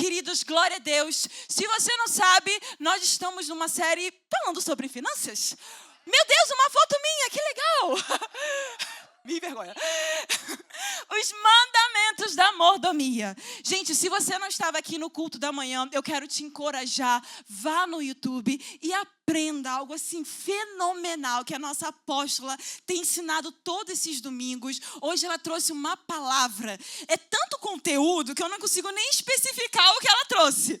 queridos, glória a Deus. Se você não sabe, nós estamos numa série falando sobre finanças. Meu Deus, uma foto minha, que legal. Me vergonha. Os mandamentos da mordomia. Gente, se você não estava aqui no culto da manhã, eu quero te encorajar. Vá no YouTube e aprenda algo assim fenomenal que a nossa apóstola tem ensinado todos esses domingos. Hoje ela trouxe uma palavra. É tanto conteúdo que eu não consigo nem especificar o que ela trouxe.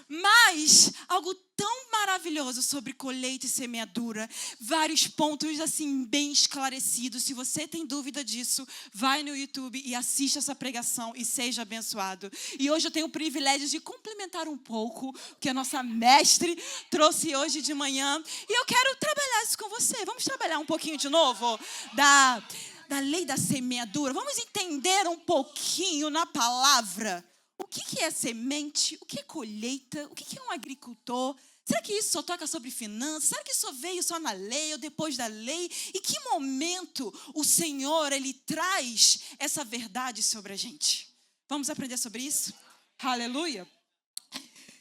Mas algo tão maravilhoso sobre colheita e semeadura. Vários pontos assim bem esclarecidos. Se você tem dúvida disso, vai no YouTube e assista essa pregação e seja abençoado. E hoje eu tenho o privilégio de complementar um pouco o que a nossa mestre trouxe hoje de manhã. E eu quero trabalhar isso com você. Vamos trabalhar um pouquinho de novo da lei da semeadura. Vamos entender um pouquinho na palavra. O que é semente? O que é colheita? O que é um agricultor? Será que isso só toca sobre finanças? Será que isso veio só na lei ou depois da lei? Em que momento o Senhor, Ele traz essa verdade sobre a gente? Vamos aprender sobre isso? Aleluia!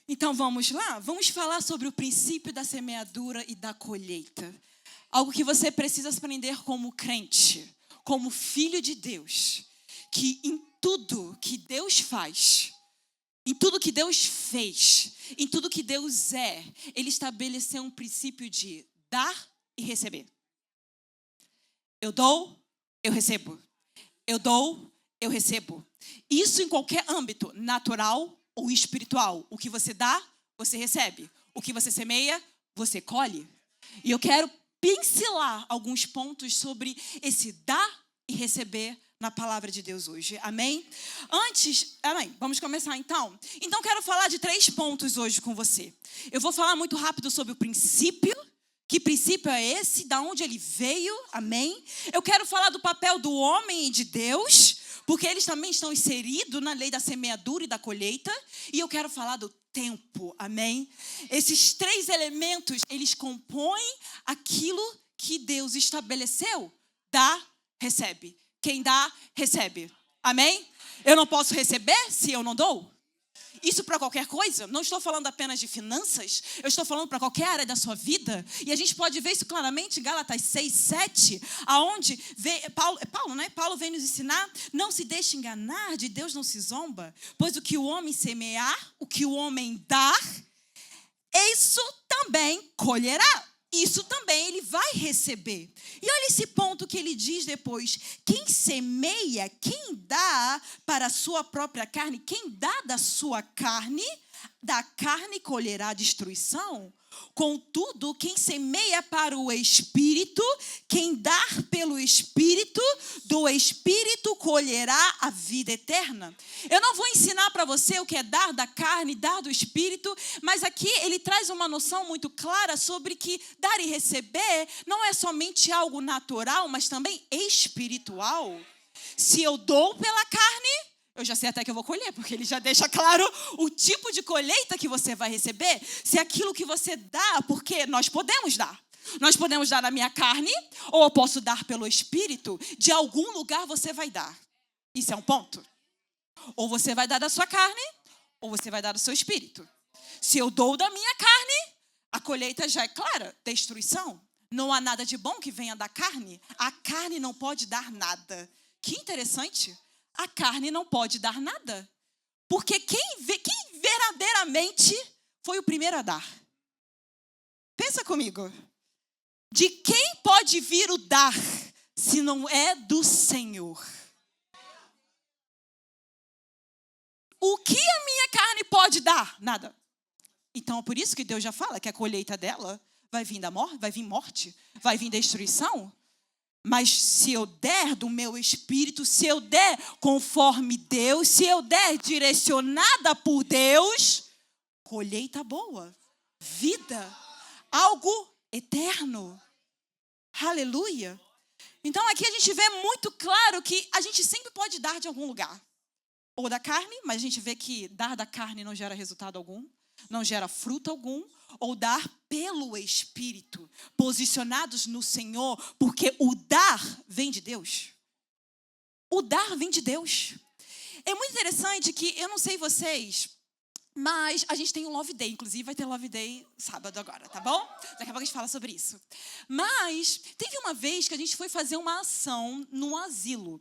Então vamos lá? Vamos falar sobre o princípio da semeadura e da colheita. Algo que você precisa aprender como crente, como filho de Deus. Que em tudo que Deus faz, em tudo que Deus fez, em tudo que Deus é, Ele estabeleceu um princípio de dar e receber. Eu dou, eu recebo. Eu dou, eu recebo. Isso em qualquer âmbito, natural ou espiritual. O que você dá, você recebe. O que você semeia, você colhe. E eu quero pincelar alguns pontos sobre esse dar e receber na palavra de Deus hoje, amém? Amém, vamos começar então. Então quero falar de 3 pontos hoje com você. Eu vou falar muito rápido sobre o princípio. Que princípio é esse? Da onde ele veio, amém? Eu quero falar do papel do homem e de Deus, porque eles também estão inseridos na lei da semeadura e da colheita. E eu quero falar do tempo, amém? Esses 3 elementos, eles compõem aquilo que Deus estabeleceu. Dá, recebe. Quem dá, recebe. Amém? Eu não posso receber se eu não dou? Isso para qualquer coisa. Não estou falando apenas de finanças. Eu estou falando para qualquer área da sua vida. E a gente pode ver isso claramente em Gálatas 6, 7. Aonde Paulo vem nos ensinar. Não se deixe enganar, de Deus não se zomba. Pois o que o homem semear, o que o homem dar, isso também colherá. Isso também ele vai receber. E olha esse ponto que ele diz depois. Quem semeia, quem dá para a sua própria carne, quem dá da sua carne, da carne colherá destruição. Contudo, quem semeia para o Espírito, quem dá pelo Espírito, do Espírito colherá a vida eterna. Eu não vou ensinar para você o que é dar da carne, dar do Espírito, mas aqui ele traz uma noção muito clara sobre que dar e receber não é somente algo natural, mas também espiritual. Se eu dou pela carne, eu já sei até que eu vou colher, porque ele já deixa claro o tipo de colheita que você vai receber. Se é aquilo que você dá, porque nós podemos dar. Nós podemos dar da minha carne, ou eu posso dar pelo Espírito. De algum lugar você vai dar. Isso é um ponto. Ou você vai dar da sua carne, ou você vai dar do seu Espírito. Se eu dou da minha carne, a colheita já é clara, destruição. Não há nada de bom que venha da carne. A carne não pode dar nada. Que interessante. A carne não pode dar nada. Porque quem verdadeiramente foi o primeiro a dar? Pensa comigo. De quem pode vir o dar, se não é do Senhor? O que a minha carne pode dar? Nada. Então é por isso que Deus já fala que a colheita dela vai vir vai vir morte, vai vir destruição. Mas se eu der do meu espírito, se eu der conforme Deus, se eu der direcionada por Deus, colheita boa, vida, algo eterno. Aleluia. Então aqui a gente vê muito claro que a gente sempre pode dar de algum lugar. Ou da carne, mas a gente vê que dar da carne não gera resultado algum, não gera fruto algum. Ou dar pelo Espírito, posicionados no Senhor, porque o dar vem de Deus. O dar vem de Deus. É muito interessante que, eu não sei vocês, Mas a gente tem um Love Day, inclusive vai ter Love Day sábado agora, tá bom? Daqui a pouco a gente fala sobre isso. Mas teve uma vez que a gente foi fazer uma ação num asilo.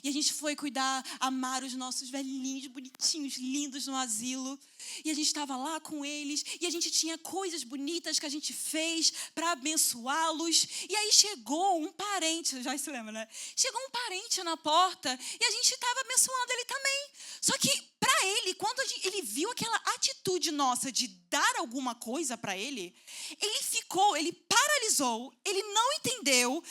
E a gente foi cuidar, amar os nossos velhinhos bonitinhos, lindos no asilo. E a gente estava lá com eles. E a gente tinha coisas bonitas que a gente fez para abençoá-los. E aí chegou um parente, já se lembra, né? Chegou um parente na porta e a gente estava abençoando ele também. Só que para ele, quando ele viu aquela atitude nossa de dar alguma coisa para ele ele paralisou, ele não entendeu.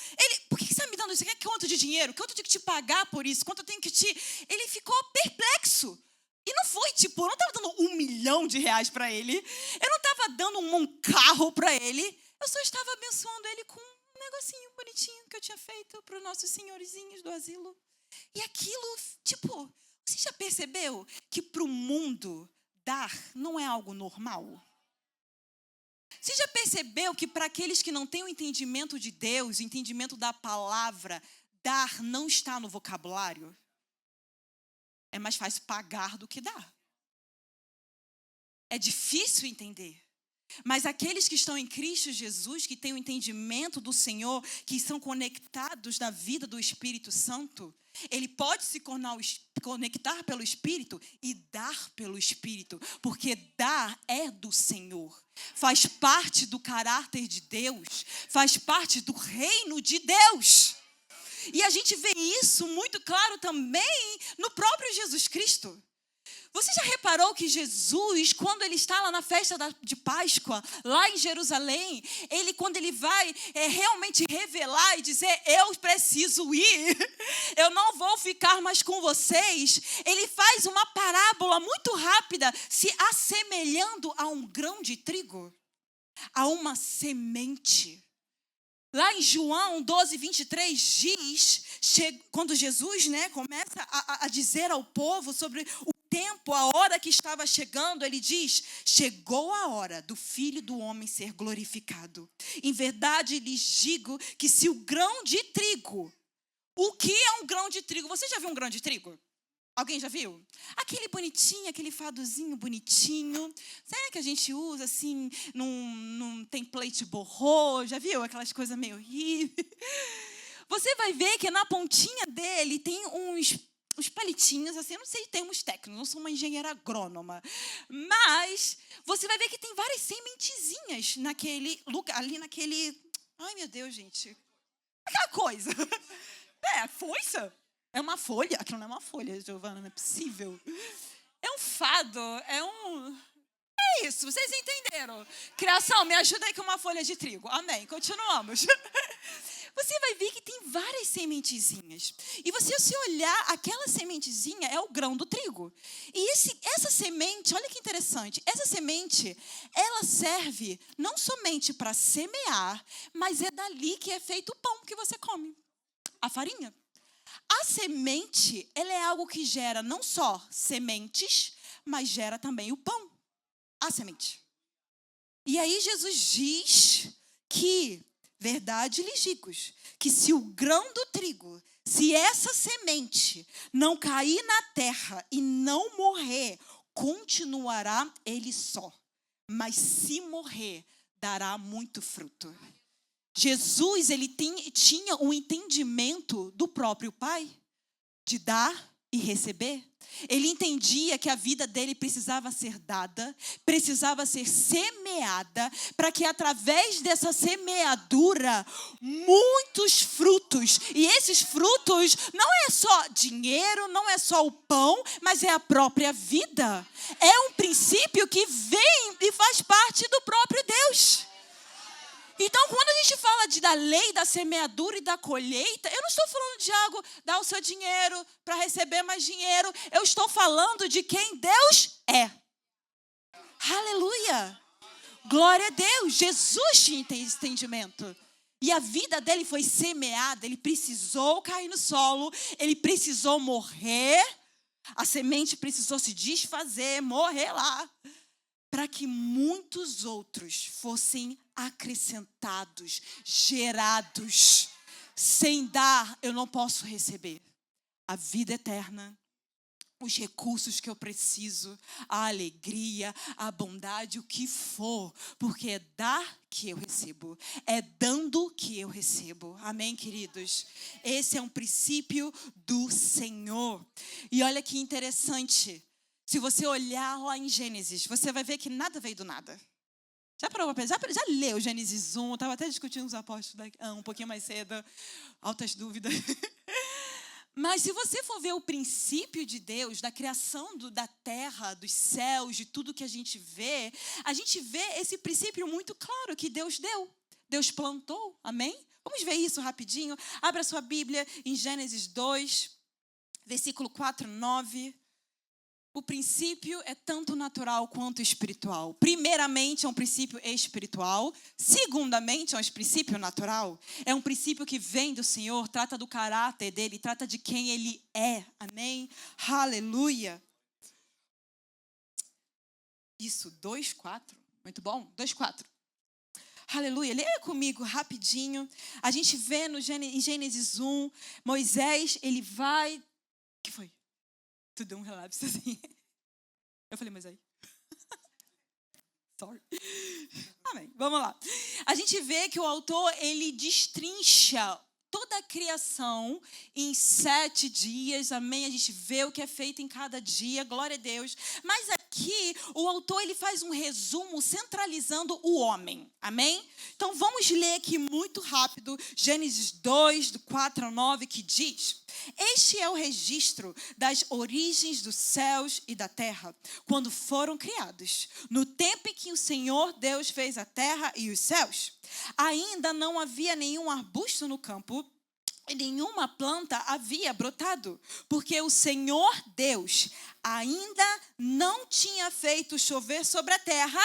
Por que você está me dando isso? Quanto de dinheiro? Quanto eu tenho que te pagar por isso? Quanto eu tenho que te... Ele ficou perplexo. E não foi, eu não estava dando R$1 milhão para ele. Eu não estava dando um carro para ele. Eu só estava abençoando ele com um negocinho bonitinho que eu tinha feito para os nossos senhorzinhos do asilo. E aquilo, você já percebeu que para o mundo dar não é algo normal? Você já percebeu que para aqueles que não têm o entendimento de Deus, o entendimento da palavra, dar não está no vocabulário? É mais fácil pagar do que dar. É difícil entender. Mas aqueles que estão em Cristo Jesus, que têm o entendimento do Senhor, que são conectados na vida do Espírito Santo, ele pode se conectar pelo Espírito e dar pelo Espírito, porque dar é do Senhor. Faz parte do caráter de Deus, faz parte do reino de Deus. E a gente vê isso muito claro também no próprio Jesus Cristo. Você já reparou que Jesus, quando ele está lá na festa de Páscoa, lá em Jerusalém, quando ele vai realmente revelar e dizer, eu preciso ir, eu não vou ficar mais com vocês, ele faz uma parábola muito rápida, se assemelhando a um grão de trigo, a uma semente. Lá em João 12:23 diz, quando Jesus começa a dizer ao povo sobre o tempo, a hora que estava chegando, ele diz, chegou a hora do Filho do Homem ser glorificado. Em verdade lhes digo que se o grão de trigo, o que é um grão de trigo? Você já viu um grão de trigo? Alguém já viu? Aquele bonitinho, aquele fadozinho bonitinho. Sabe que a gente usa assim, num template borrô? Já viu? Aquelas coisas meio hippie. Você vai ver que na pontinha dele tem uns palitinhos, assim, eu não sei termos técnicos, não sou uma engenheira agrônoma. Mas você vai ver que tem várias sementezinhas naquele lugar, ali naquele... Ai, meu Deus, gente. Aquela coisa. Foiça. É uma folha? Aquilo não é uma folha, Giovana, não é possível. É um fado, É isso, vocês entenderam. Criação, me ajuda aí com uma folha de trigo. Amém, continuamos. Você vai ver que tem várias sementezinhas. E você, se olhar, aquela sementezinha é o grão do trigo. E essa semente, olha que interessante, essa semente, ela serve não somente para semear, mas é dali que é feito o pão que você come, a farinha. A semente, ela é algo que gera não só sementes, mas gera também o pão, a semente. E aí Jesus diz que, verdade lhes digo, que se o grão do trigo, se essa semente não cair na terra e não morrer, continuará ele só. Mas se morrer, dará muito fruto. Jesus, ele tinha um entendimento do próprio Pai, de dar e receber. Ele entendia que a vida dele precisava ser dada, precisava ser semeada, para que através dessa semeadura, muitos frutos, e esses frutos não é só dinheiro, não é só o pão, mas é a própria vida. É um princípio que vem e faz parte do próprio Deus. Então, quando a gente fala da lei da semeadura e da colheita, eu não estou falando de algo, dar o seu dinheiro para receber mais dinheiro. Eu estou falando de quem Deus é. Aleluia! Glória a Deus! Jesus tinha esse entendimento. E a vida dele foi semeada, ele precisou cair no solo, ele precisou morrer, a semente precisou se desfazer, morrer lá, para que muitos outros fossem acrescentados, gerados. Sem dar, eu não posso receber a vida eterna, os recursos que eu preciso, a alegria, a bondade, o que for, porque é dar que eu recebo, é dando que eu recebo. Amém, queridos? Esse é um princípio do Senhor. E olha que interessante, se você olhar lá em Gênesis, você vai ver que nada veio do nada. Já parou para pensar? Já leu Gênesis 1? Estava até discutindo os apóstolos um pouquinho mais cedo, altas dúvidas. Mas se você for ver o princípio de Deus, da criação da terra, dos céus, de tudo que a gente vê esse princípio muito claro que Deus deu. Deus plantou, amém? Vamos ver isso rapidinho. Abra sua Bíblia em Gênesis 2, versículo 4, 9. O princípio é tanto natural quanto espiritual. Primeiramente, é um princípio espiritual. Segundamente, é um princípio natural. É um princípio que vem do Senhor, trata do caráter dele, trata de quem ele é. Amém? Aleluia. Isso, 2:4. Muito bom? 2:4. Aleluia. Leia comigo rapidinho. A gente vê em Gênesis 1, Moisés, ele vai... O que foi? Tu deu um relapso assim. Eu falei, mas aí... Sorry. Amém. Vamos lá. A gente vê que o autor, ele destrincha toda a criação em 7 dias. Amém? A gente vê o que é feito em cada dia. Glória a Deus. Mas aqui, o autor, ele faz um resumo centralizando o homem. Amém? Então, vamos ler aqui muito rápido. Gênesis 2, do 4 ao 9, que diz... Este é o registro das origens dos céus e da terra, quando foram criados, no tempo em que o Senhor Deus fez a terra e os céus. Ainda não havia nenhum arbusto no campo, e nenhuma planta havia brotado, porque o Senhor Deus ainda não tinha feito chover sobre a terra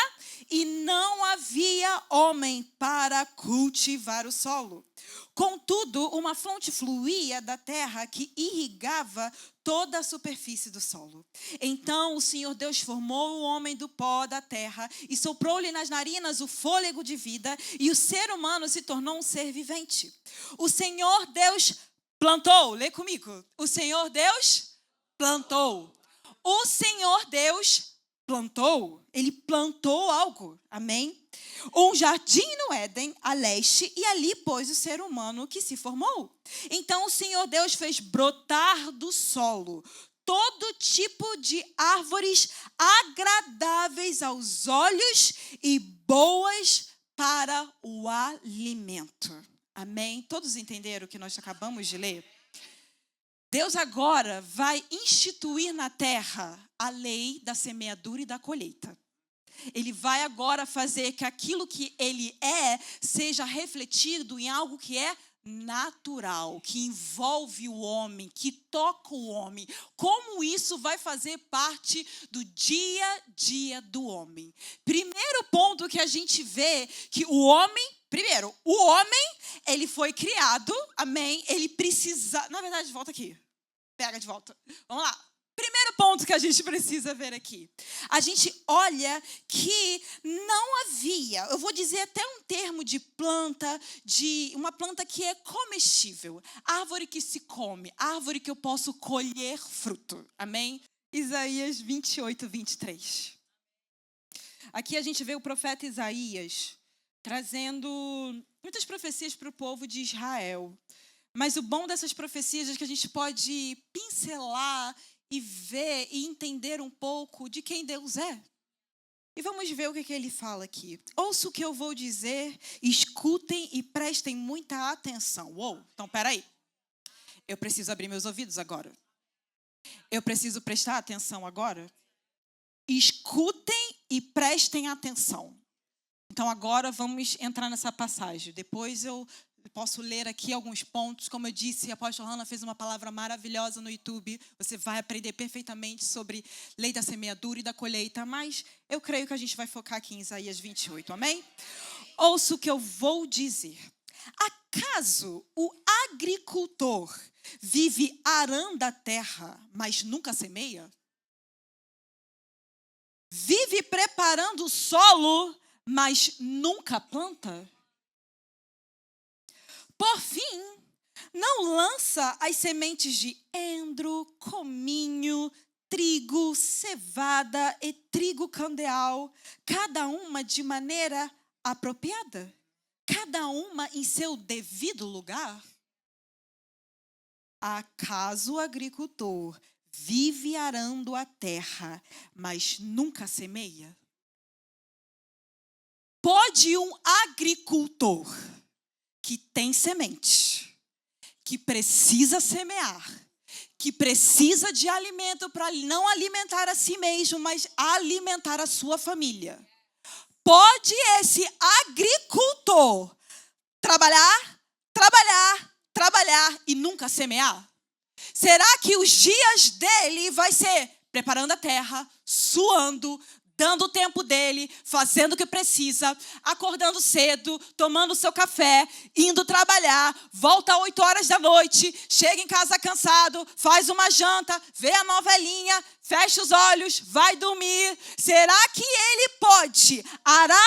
e não havia homem para cultivar o solo. Contudo, uma fonte fluía da terra que irrigava toda a superfície do solo. Então o Senhor Deus formou o homem do pó da terra e soprou-lhe nas narinas o fôlego de vida, e o ser humano se tornou um ser vivente. O Senhor Deus plantou, lê comigo. O Senhor Deus plantou. O Senhor Deus plantou. Ele plantou algo, amém? Um jardim no Éden, a leste, e ali pôs o ser humano que se formou. Então o Senhor Deus fez brotar do solo todo tipo de árvores agradáveis aos olhos e boas para o alimento. Amém? Todos entenderam o que nós acabamos de ler? Deus agora vai instituir na terra a lei da semeadura e da colheita. Ele vai agora fazer que aquilo que ele é seja refletido em algo que é natural, que envolve o homem, que toca o homem. Como isso vai fazer parte do dia a dia do homem? Primeiro ponto que a gente vê que o homem, ele foi criado, amém? Ele precisa, na verdade, volta aqui. Pega de volta. Vamos lá. Primeiro ponto que a gente precisa ver aqui. A gente olha que não havia, eu vou dizer até um termo de planta, de uma planta que é comestível. Árvore que se come, árvore que eu posso colher fruto. Amém? Isaías 28, 23. Aqui a gente vê o profeta Isaías trazendo muitas profecias para o povo de Israel. Mas o bom dessas profecias é que a gente pode pincelar e ver e entender um pouco de quem Deus é. E vamos ver o que ele fala aqui. Ouça o que eu vou dizer, escutem e prestem muita atenção. Uou, então peraí. Eu preciso abrir meus ouvidos agora. Eu preciso prestar atenção agora. Escutem e prestem atenção. Então agora vamos entrar nessa passagem. Depois eu posso ler aqui alguns pontos. Como eu disse, a apóstola Hannah fez uma palavra maravilhosa no YouTube. Você vai aprender perfeitamente sobre lei da semeadura e da colheita. Mas eu creio que a gente vai focar aqui em Isaías 28, amém? Ouça o que eu vou dizer. Acaso o agricultor vive arando a terra, mas nunca semeia? Vive preparando o solo, mas nunca planta? Por fim, não lança as sementes de endro, cominho, trigo, cevada e trigo candeal, cada uma de maneira apropriada, cada uma em seu devido lugar. Acaso o agricultor vive arando a terra, mas nunca semeia? Pode um agricultor que tem semente, que precisa semear, que precisa de alimento para não alimentar a si mesmo, mas alimentar a sua família, pode esse agricultor trabalhar e nunca semear? Será que os dias dele vai ser preparando a terra, suando, dando o tempo dele, fazendo o que precisa, acordando cedo, tomando o seu café, indo trabalhar, volta às 8 horas da noite, chega em casa cansado, faz uma janta, vê a novelinha, fecha os olhos, vai dormir? Será que ele pode arar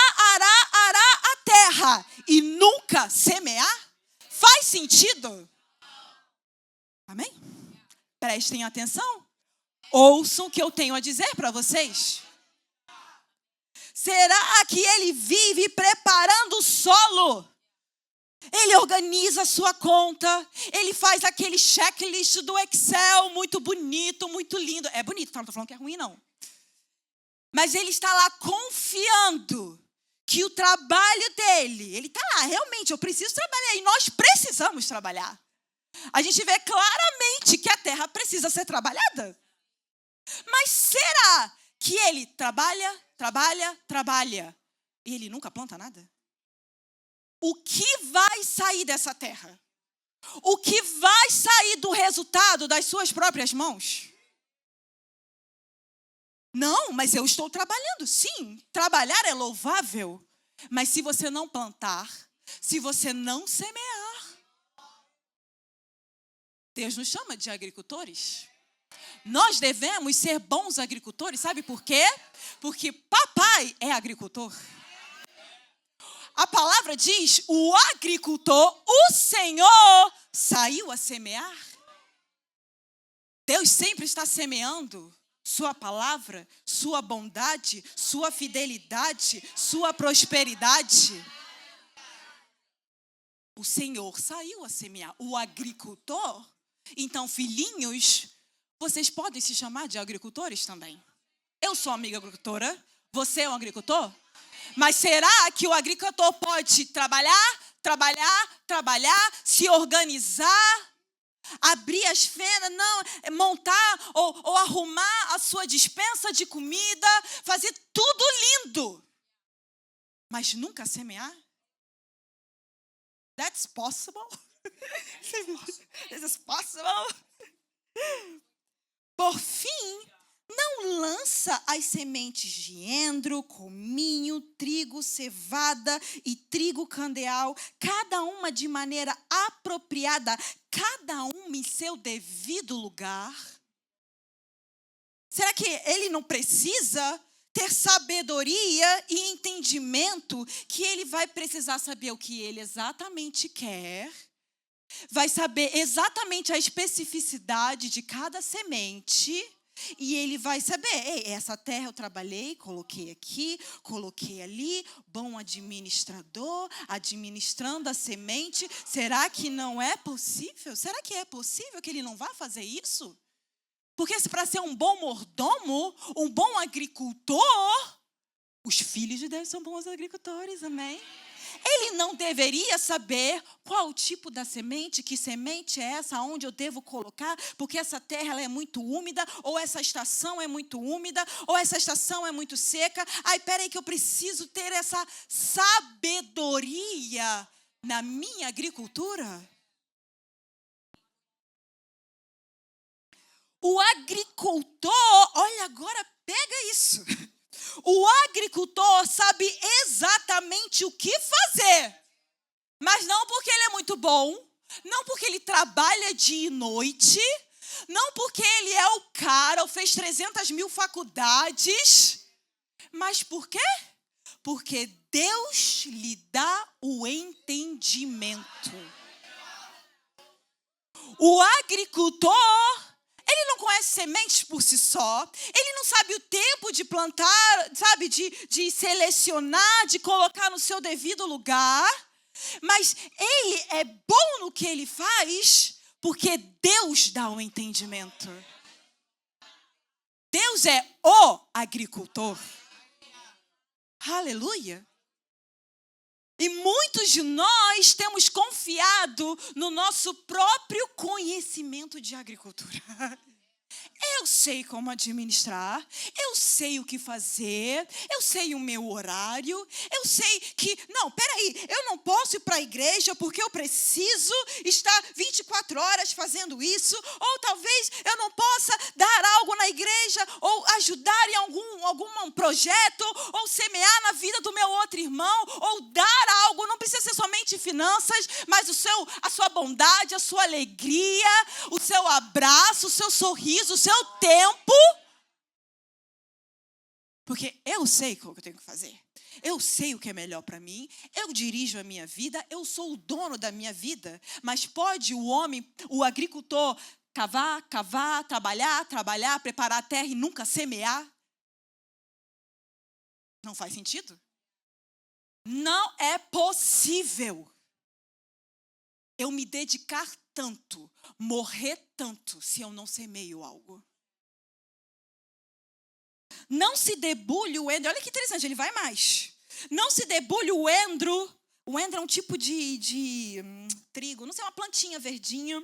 a terra e nunca semear? Faz sentido? Amém? Prestem atenção. Ouçam o que eu tenho a dizer para vocês. Será que ele vive preparando o solo? Ele organiza a sua conta. Ele faz aquele checklist do Excel muito bonito, muito lindo. É bonito, não estou falando que é ruim, não. Mas ele está lá confiando que o trabalho dele, ele está lá, realmente, eu preciso trabalhar. E nós precisamos trabalhar. A gente vê claramente que a terra precisa ser trabalhada. Mas será que ele trabalha e ele nunca planta nada? O que vai sair dessa terra? O que vai sair do resultado das suas próprias mãos? Não, mas eu estou trabalhando. Sim, trabalhar é louvável. Mas se você não plantar, se você não semear, Deus nos chama de agricultores. Nós devemos ser bons agricultores, sabe por quê? Porque papai é agricultor. A palavra diz, o agricultor, o Senhor, saiu a semear. Deus sempre está semeando sua palavra, sua bondade, sua fidelidade, sua prosperidade. O Senhor saiu a semear. O agricultor, então, filhinhos, vocês podem se chamar de agricultores também. Eu sou amiga agricultora, você é um agricultor? Mas será que o agricultor pode trabalhar, se organizar, abrir as fendas, não, montar ou arrumar a sua despensa de comida, fazer tudo lindo, mas nunca semear? That's possible? This is possible? Por fim, não lança as sementes de endro, cominho, trigo, cevada e trigo candeal, cada uma de maneira apropriada, cada uma em seu devido lugar? Será que ele não precisa ter sabedoria e entendimento que ele vai precisar saber o que ele exatamente quer? Vai saber exatamente a especificidade de cada semente e ele vai saber, ei, essa terra eu trabalhei, coloquei aqui, coloquei ali, bom administrador, administrando a semente. Será que não é possível? Será que é possível que ele não vá fazer isso? Porque se para ser um bom mordomo, um bom agricultor, os filhos de Deus são bons agricultores, amém? Ele não deveria saber qual o tipo da semente, que semente é essa, onde eu devo colocar, porque essa terra ela é muito úmida, ou essa estação é muito úmida, ou essa estação é muito seca. Ai, peraí que eu preciso ter essa sabedoria na minha agricultura. O agricultor, olha agora, pega isso. O agricultor sabe exatamente o que fazer, mas não porque ele é muito bom, não porque ele trabalha dia e noite, não porque ele é o cara ou fez 300 mil faculdades, mas por quê? Porque Deus lhe dá o entendimento. O agricultor Ele não conhece sementes por si só. Ele não sabe o tempo de plantar, sabe, de selecionar, de colocar no seu devido lugar. Mas ele é bom no que ele faz, porque Deus dá o entendimento. Deus é o agricultor. Aleluia. E muitos de nós temos confiado no nosso próprio conhecimento de agricultura. Eu sei como administrar, eu sei o que fazer, eu sei o meu horário, eu sei que... Não, peraí, eu não posso ir para a igreja porque eu preciso estar 24 horas fazendo isso, ou talvez eu não possa dar algo na igreja, ou ajudar em algum projeto, ou semear na vida do meu outro irmão, ou dar algo, não precisa ser somente finanças, mas a sua bondade, a sua alegria, o seu abraço, o seu sorriso, o seu tempo, porque eu sei o que eu tenho que fazer. Eu sei o que é melhor para mim. Eu dirijo a minha vida. Eu sou o dono da minha vida. Mas pode o agricultor, cavar, trabalhar, preparar a terra e nunca semear? Não faz sentido? Não é possível eu me dedicar tanto, morrer tanto, se eu não semeio algo. Não se debulhe o endro. Olha que interessante, ele vai mais. Não se debulhe o endro. O endro é um tipo de trigo, não sei, uma plantinha verdinha.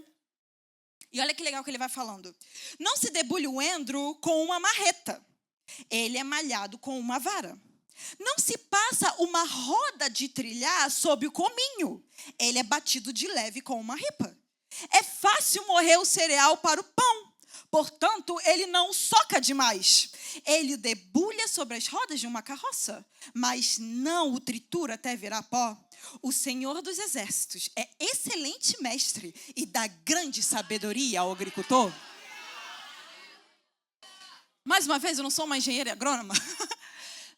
E olha que legal que ele vai falando. Não se debulhe o endro com uma marreta. Ele é malhado com uma vara. Não se passa uma roda de trilhar sob o cominho. Ele é batido de leve com uma ripa. É fácil morrer o cereal para o pão. Portanto, ele não soca demais. Ele o debulha sobre as rodas de uma carroça, mas não o tritura até virar pó. O Senhor dos Exércitos é excelente mestre e dá grande sabedoria ao agricultor. Mais uma vez, eu não sou uma engenheira agrônoma,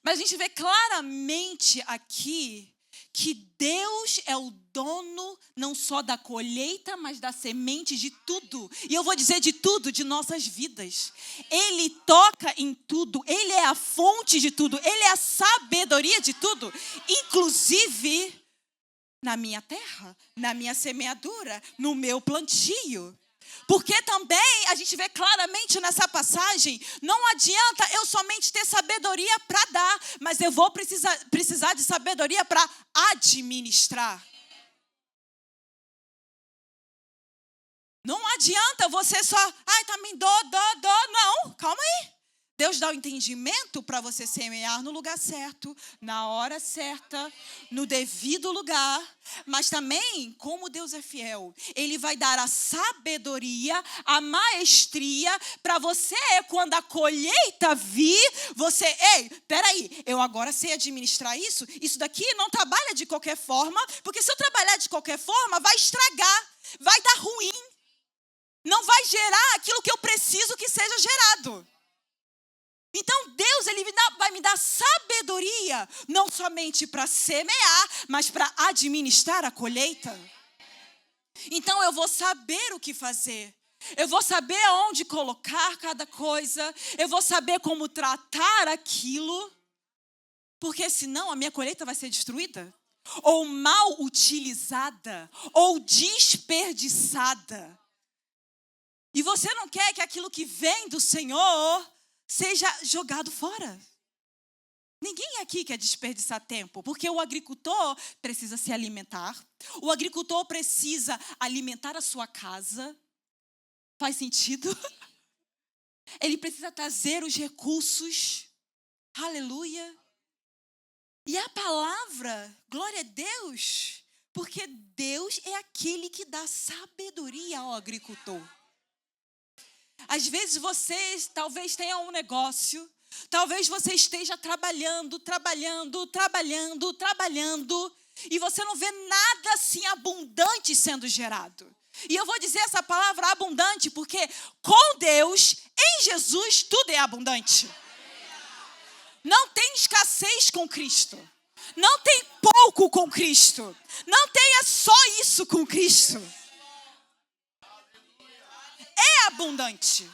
mas a gente vê claramente aqui que Deus é o dono não só da colheita, mas da semente de tudo. E eu vou dizer de tudo, de nossas vidas. Ele toca em tudo, Ele é a fonte de tudo, Ele é a sabedoria de tudo. Inclusive na minha terra, na minha semeadura, no meu plantio. Porque também a gente vê claramente nessa passagem, não adianta eu somente ter sabedoria para dar, mas eu vou precisar de sabedoria para administrar. Não adianta você só, também dou. Não, calma aí. Deus dá o entendimento para você semear no lugar certo, na hora certa, no devido lugar. Mas também, como Deus é fiel, Ele vai dar a sabedoria, a maestria para você, quando a colheita vir, você, peraí, eu agora sei administrar isso daqui não trabalha de qualquer forma, porque se eu trabalhar de qualquer forma, vai estragar, vai dar ruim, não vai gerar aquilo que eu preciso que seja gerado. Então, Deus ele vai me dar sabedoria, não somente para semear, mas para administrar a colheita. Então, eu vou saber o que fazer. Eu vou saber aonde colocar cada coisa. Eu vou saber como tratar aquilo. Porque senão a minha colheita vai ser destruída. Ou mal utilizada. Ou desperdiçada. E você não quer que aquilo que vem do Senhor seja jogado fora. Ninguém aqui quer desperdiçar tempo, porque o agricultor precisa se alimentar, o agricultor precisa alimentar a sua casa. Faz sentido? Ele precisa trazer os recursos. Aleluia. E a palavra, glória a Deus, porque Deus é aquele que dá sabedoria ao agricultor. Às vezes vocês talvez tenham um negócio, talvez você esteja trabalhando, e você não vê nada assim abundante sendo gerado. E eu vou dizer essa palavra abundante porque com Deus, em Jesus, tudo é abundante. Não tem escassez com Cristo. Não tem pouco com Cristo. Não tenha só isso com Cristo. é abundante.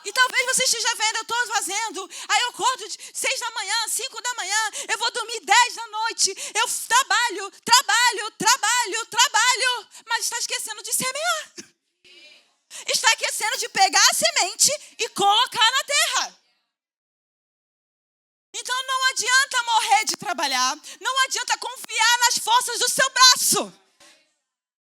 E talvez você esteja vendo, eu estou fazendo, aí eu acordo de 6 da manhã, 5 da manhã, eu vou dormir 10 da noite, eu trabalho, mas está esquecendo de semear. Está esquecendo de pegar a semente e colocar na terra. Então não adianta morrer de trabalhar, não adianta confiar nas forças do seu braço.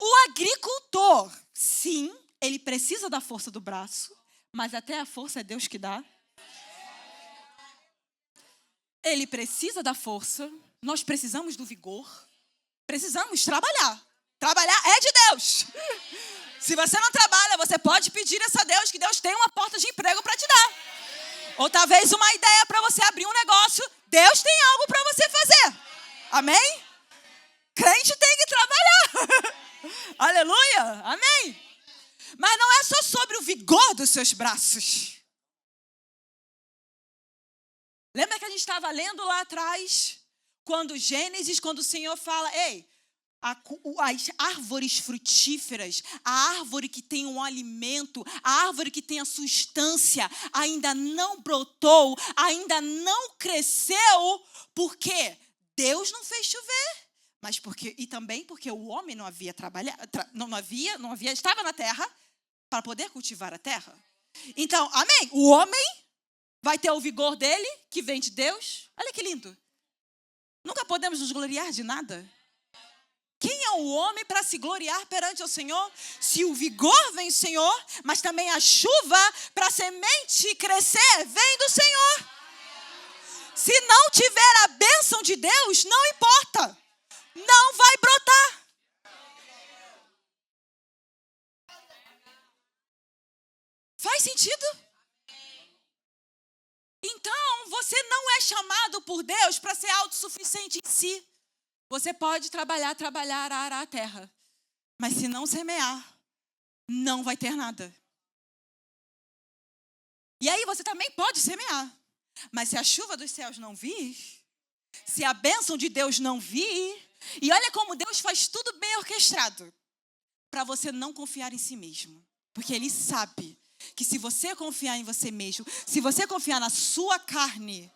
O agricultor, sim, ele precisa da força do braço, mas até a força é Deus que dá. Ele precisa da força, nós precisamos do vigor, precisamos trabalhar. Trabalhar é de Deus. Se você não trabalha, você pode pedir a Deus que Deus tenha uma porta de emprego para te dar. Ou talvez uma ideia para você abrir um negócio. Deus tem algo para você fazer. Amém? Crente tem que trabalhar. Aleluia. Amém? Mas não é só sobre o vigor dos seus braços. Lembra que a gente estava lendo lá atrás? Quando o Senhor fala, ei, as árvores frutíferas, a árvore que tem um alimento, a árvore que tem a substância, ainda não brotou, ainda não cresceu, porque Deus não fez chover, mas também porque o homem não havia trabalhado, estava na terra para poder cultivar a terra. Então, amém? O homem vai ter o vigor dele, que vem de Deus. Olha que lindo. Nunca podemos nos gloriar de nada. Quem é o homem para se gloriar perante o Senhor? Se o vigor vem do Senhor, mas também a chuva para a semente crescer vem do Senhor. Se não tiver a bênção de Deus, não importa. Não vai brotar. Faz sentido? Então, você não é chamado por Deus para ser autossuficiente em si. Você pode trabalhar, arar a terra. Mas se não semear, não vai ter nada. E aí você também pode semear. Mas se a chuva dos céus não vir, se a bênção de Deus não vir, e olha como Deus faz tudo bem orquestrado, para você não confiar em si mesmo. Porque Ele sabe que se você confiar em você mesmo, se você confiar na sua carne,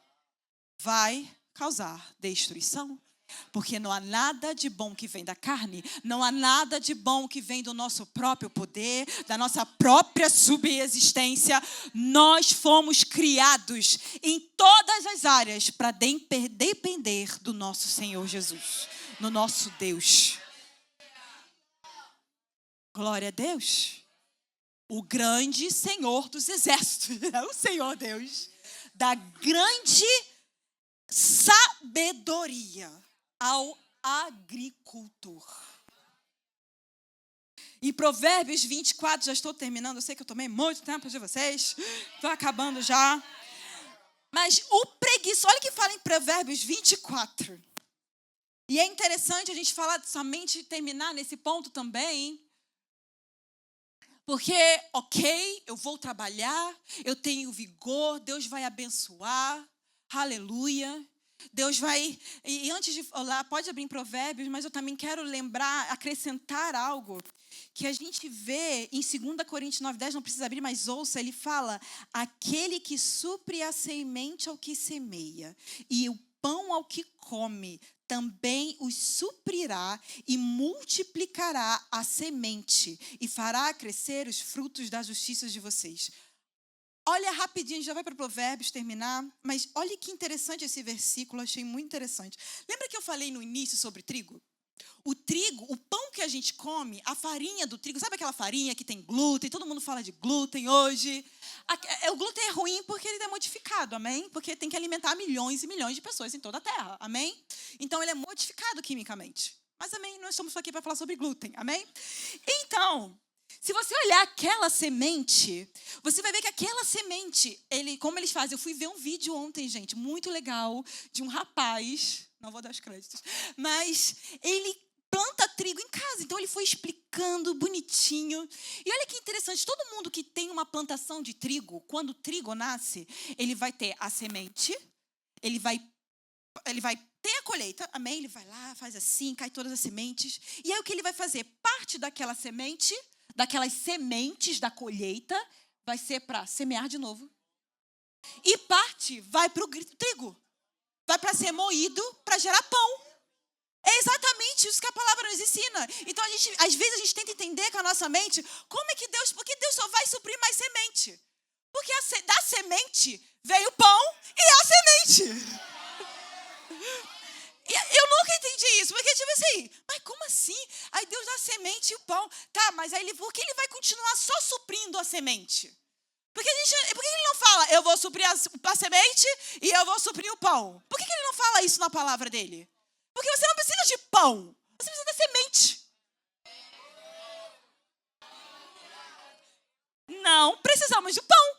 vai causar destruição. Porque não há nada de bom que vem da carne, não há nada de bom que vem do nosso próprio poder, da nossa própria subsistência. Nós fomos criados em todas as áreas para depender do nosso Senhor Jesus, no nosso Deus. Glória a Deus. O grande Senhor dos exércitos, é o Senhor Deus, da grande sabedoria ao agricultor. Em Provérbios 24, já estou terminando, eu sei que eu tomei muito tempo de vocês, estou acabando já. Mas o preguiçoso, olha o que fala em Provérbios 24. E é interessante a gente falar somente terminar nesse ponto também. Porque, ok, eu vou trabalhar, eu tenho vigor, Deus vai abençoar, aleluia. Deus vai, e antes de falar, pode abrir em Provérbios, mas eu também quero lembrar, acrescentar algo que a gente vê em 2 Coríntios 9:10, não precisa abrir, mas ouça, ele fala, aquele que supre a semente ao que semeia e o pão ao que come, também os suprirá e multiplicará a semente e fará crescer os frutos da justiça de vocês. Olha rapidinho, já vai para Provérbios terminar, mas olha que interessante esse versículo, achei muito interessante. Lembra que eu falei no início sobre trigo? O trigo, o pão que a gente come, a farinha do trigo, sabe aquela farinha que tem glúten? Todo mundo fala de glúten hoje. O glúten é ruim porque ele é modificado, amém? Porque tem que alimentar milhões e milhões de pessoas em toda a terra, amém? Então, ele é modificado quimicamente. Mas, amém, nós estamos aqui para falar sobre glúten, amém? Então, se você olhar aquela semente, você vai ver que aquela semente, como eles fazem, eu fui ver um vídeo ontem, gente, muito legal, de um rapaz, não vou dar os créditos, mas ele planta trigo em casa, então ele foi explicando bonitinho. E olha que interessante, todo mundo que tem uma plantação de trigo, quando o trigo nasce, ele vai ter a semente, ele vai ter a colheita, amém? Ele vai lá, faz assim, cai todas as sementes, e aí o que ele vai fazer? Parte daquela semente daquelas sementes da colheita vai ser para semear de novo. E parte vai para o trigo. Vai para ser moído para gerar pão. É exatamente isso que a palavra nos ensina. Então, às vezes a gente tenta entender com a nossa mente por que Deus só vai suprir mais semente. Porque da semente veio o pão e a semente. E eu nunca entendi isso, porque tipo assim, mas como assim? Aí Deus dá a semente e o pão. Tá, mas aí por que ele vai continuar só suprindo a semente? Por que ele não fala, eu vou suprir a semente e eu vou suprir o pão? Por que ele não fala isso na palavra dele? Porque você não precisa de pão, você precisa da semente. Não precisamos de pão,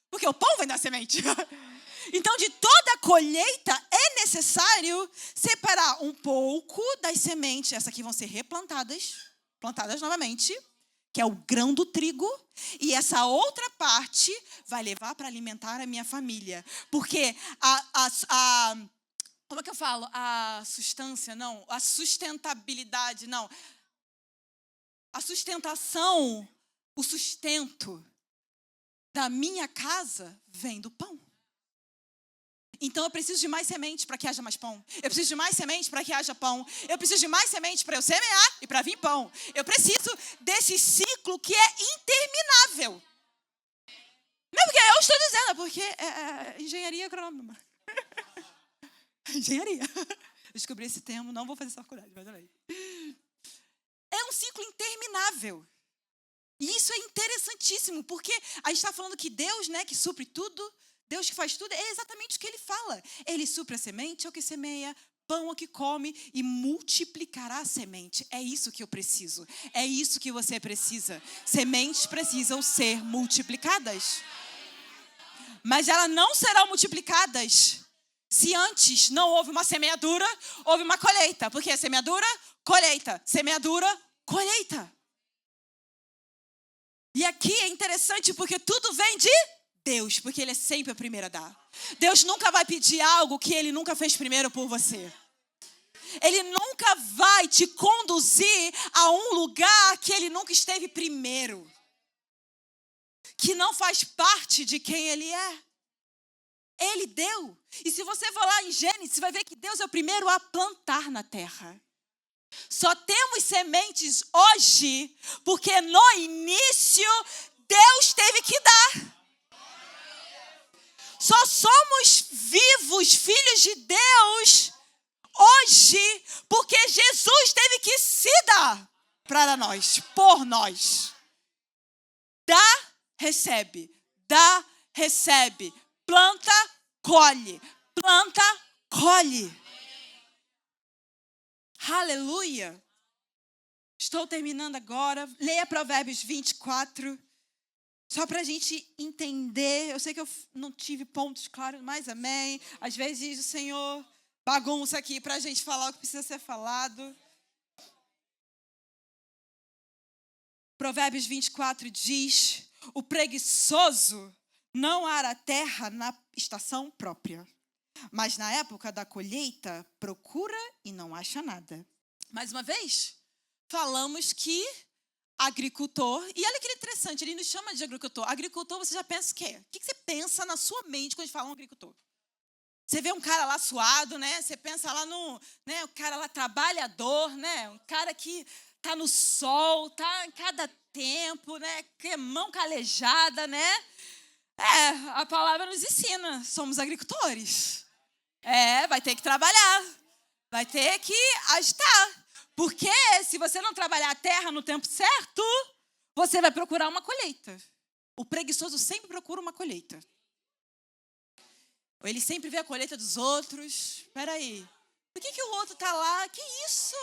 porque o pão vem da semente. Então, de toda a colheita, é necessário separar um pouco das sementes. Essas aqui vão ser plantadas novamente, que é o grão do trigo. E essa outra parte vai levar para alimentar a minha família. Porque como é que eu falo? A sustentabilidade, não. A sustentação, o sustento da minha casa vem do pão. Então, eu preciso de mais semente para que haja mais pão. Eu preciso de mais semente para que haja pão. Eu preciso de mais semente para eu semear e para vir pão. Eu preciso desse ciclo que é interminável. Não é porque eu estou dizendo, é porque é engenharia agronômica. Engenharia. Descobri esse termo, não vou fazer essa faculdade, mas olha aí. É um ciclo interminável. E isso é interessantíssimo, porque a gente está falando que Deus, né, que supre tudo, Deus que faz tudo, é exatamente o que Ele fala. Ele supre a semente, é o que semeia, pão é o que come e multiplicará a semente. É isso que eu preciso. É isso que você precisa. Sementes precisam ser multiplicadas. Mas elas não serão multiplicadas se antes não houve uma semeadura, houve uma colheita. Porque semeadura, colheita. Semeadura, colheita. E aqui é interessante porque tudo vem de Deus, porque Ele é sempre o primeiro a dar. Deus nunca vai pedir algo que Ele nunca fez primeiro por você. Ele nunca vai te conduzir a um lugar que Ele nunca esteve primeiro. Que não faz parte de quem Ele é. Ele deu. E se você for lá em Gênesis, você vai ver que Deus é o primeiro a plantar na terra. Só temos sementes hoje porque no início Deus teve que dar. Só somos vivos, filhos de Deus, hoje, porque Jesus teve que se dar para nós, por nós. Dá, recebe. Dá, recebe. Planta, colhe. Planta, colhe. Aleluia. Estou terminando agora. Leia Provérbios 24. Só para a gente entender, eu sei que eu não tive pontos claros, mas amém. Às vezes o Senhor bagunça aqui para a gente falar o que precisa ser falado. Provérbios 24 diz, o preguiçoso não ara a terra na estação própria, mas na época da colheita procura e não acha nada. Mais uma vez, falamos que agricultor, e olha que interessante, ele nos chama de agricultor. Agricultor, você já pensa o quê? O que você pensa na sua mente quando a gente fala um agricultor? Você vê um cara lá suado, né? Você pensa lá no, né, o cara lá trabalhador, né? Um cara que tá no sol, tá em cada tempo, né? Que mão calejada, né? A palavra nos ensina, somos agricultores. Vai ter que trabalhar, vai ter que agitar. Porque se você não trabalhar a terra no tempo certo, você vai procurar uma colheita. O preguiçoso sempre procura uma colheita. Ele sempre vê a colheita dos outros. Espera aí, por que o outro está lá? Que isso?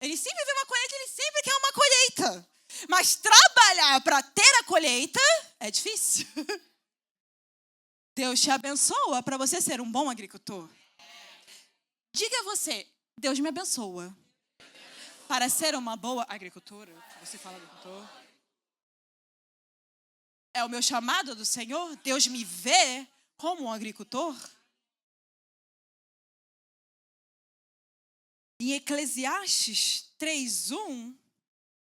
Ele sempre vê uma colheita, ele sempre quer uma colheita. Mas trabalhar para ter a colheita é difícil. Deus te abençoa para você ser um bom agricultor. Diga a você, Deus me abençoa para ser uma boa agricultora. Você fala agricultor. É o meu chamado do Senhor? Deus me vê como um agricultor? Em Eclesiastes 3:1,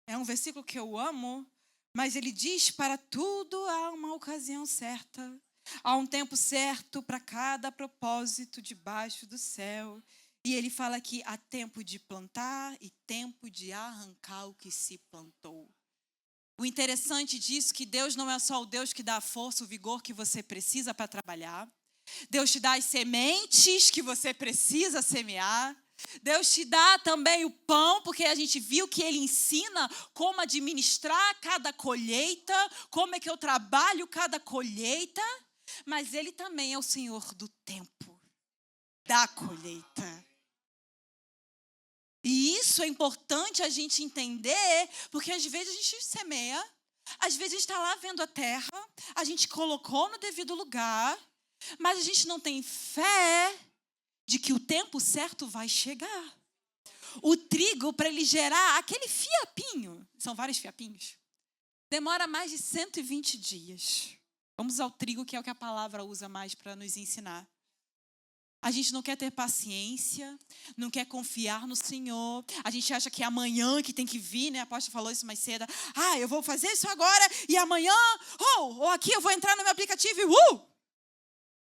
É um versículo que eu amo, mas ele diz: para tudo há uma ocasião certa. Há um tempo certo para cada propósito debaixo do céu. E ele fala que há tempo de plantar e tempo de arrancar o que se plantou. O interessante disso é que Deus não é só o Deus que dá a força, o vigor que você precisa para trabalhar. Deus te dá as sementes que você precisa semear. Deus te dá também o pão, porque a gente viu que Ele ensina como administrar cada colheita, como é que eu trabalho cada colheita. Mas Ele também é o Senhor do tempo, da colheita. E isso é importante a gente entender, porque às vezes a gente semeia, às vezes a gente está lá vendo a terra, a gente colocou no devido lugar, mas a gente não tem fé de que o tempo certo vai chegar. O trigo, para ele gerar aquele fiapinho, são vários fiapinhos, demora mais de 120 dias. Vamos ao trigo, que é o que a palavra usa mais para nos ensinar. A gente não quer ter paciência, não quer confiar no Senhor. A gente acha que é amanhã que tem que vir, né? A apóstola falou isso mais cedo. Eu vou fazer isso agora e amanhã, ou aqui eu vou entrar no meu aplicativo e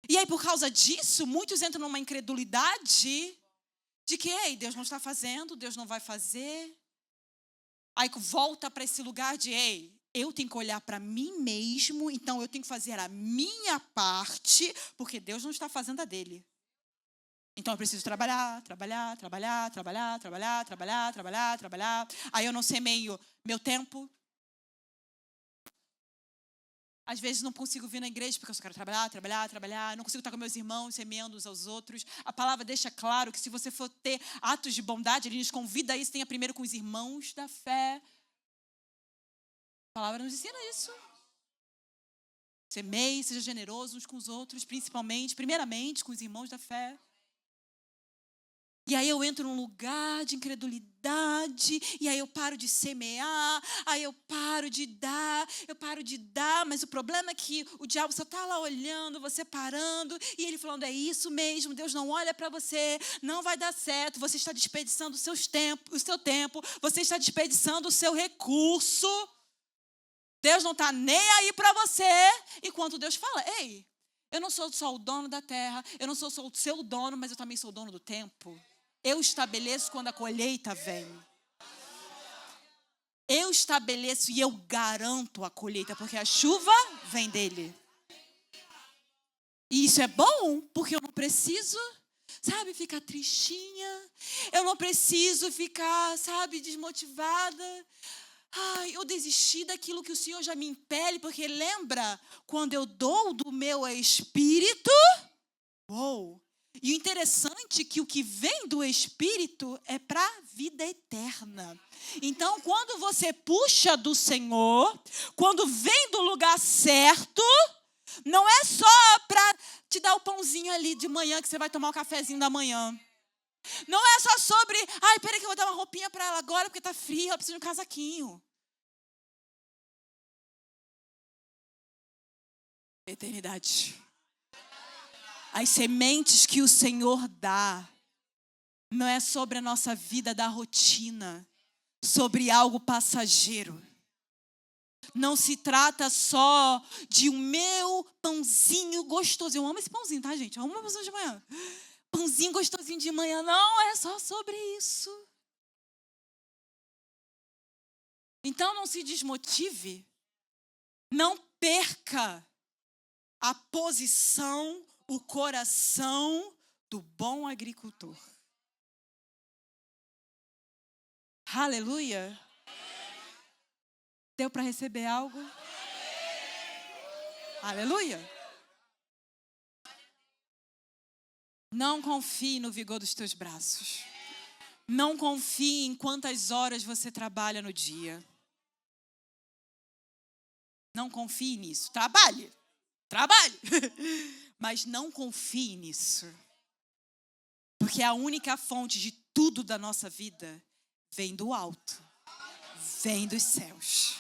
E aí, por causa disso, muitos entram numa incredulidade de que, Deus não está fazendo, Deus não vai fazer. Aí volta para esse lugar de, eu tenho que olhar para mim mesmo, então eu tenho que fazer a minha parte, porque Deus não está fazendo a dele. Então eu preciso trabalhar. Aí eu não semeio meu tempo. Às vezes não consigo vir na igreja porque eu só quero trabalhar. Não consigo estar com meus irmãos, semeando uns aos outros. A palavra deixa claro que se você for ter atos de bondade, Ele nos convida a isso, tenha primeiro com os irmãos da fé. A palavra nos ensina isso. Semeie, seja generoso uns com os outros, primeiramente com os irmãos da fé. E aí eu entro num lugar de incredulidade, e aí eu paro de semear, aí eu paro de dar, mas o problema é que o diabo só está lá olhando, você parando, e ele falando, é isso mesmo, Deus não olha para você, não vai dar certo, você está desperdiçando o seu tempo, você está desperdiçando o seu recurso, Deus não está nem aí para você, enquanto Deus fala, eu não sou só o dono da terra, eu não sou só o seu dono, mas eu também sou o dono do tempo. Eu estabeleço quando a colheita vem. Eu estabeleço e eu garanto a colheita, porque a chuva vem dele. E isso é bom, porque eu não preciso, ficar tristinha. Eu não preciso ficar, desmotivada. Eu desisti daquilo que o Senhor já me impele, porque lembra, quando eu dou do meu espírito, E o interessante é que o que vem do Espírito é para a vida eterna. Então, quando você puxa do Senhor, quando vem do lugar certo, não é só para te dar o pãozinho ali de manhã, que você vai tomar o cafezinho da manhã. Não é só sobre, peraí que eu vou dar uma roupinha para ela agora, porque está frio, ela precisa de um casaquinho. Eternidade. As sementes que o Senhor dá não é sobre a nossa vida da rotina, sobre algo passageiro. Não se trata só de um meu pãozinho gostoso. Eu amo esse pãozinho, tá, gente? Eu amo meu pãozinho de manhã. Pãozinho gostosinho de manhã. Não é só sobre isso. Então não se desmotive. Não perca a posição, o coração do bom agricultor. Aleluia. Deu para receber algo? Aleluia. Não confie no vigor dos teus braços. Não confie em quantas horas você trabalha no dia. Não confie nisso. Trabalhe. Mas não confie nisso. Porque a única fonte de tudo da nossa vida vem do alto. Vem dos céus.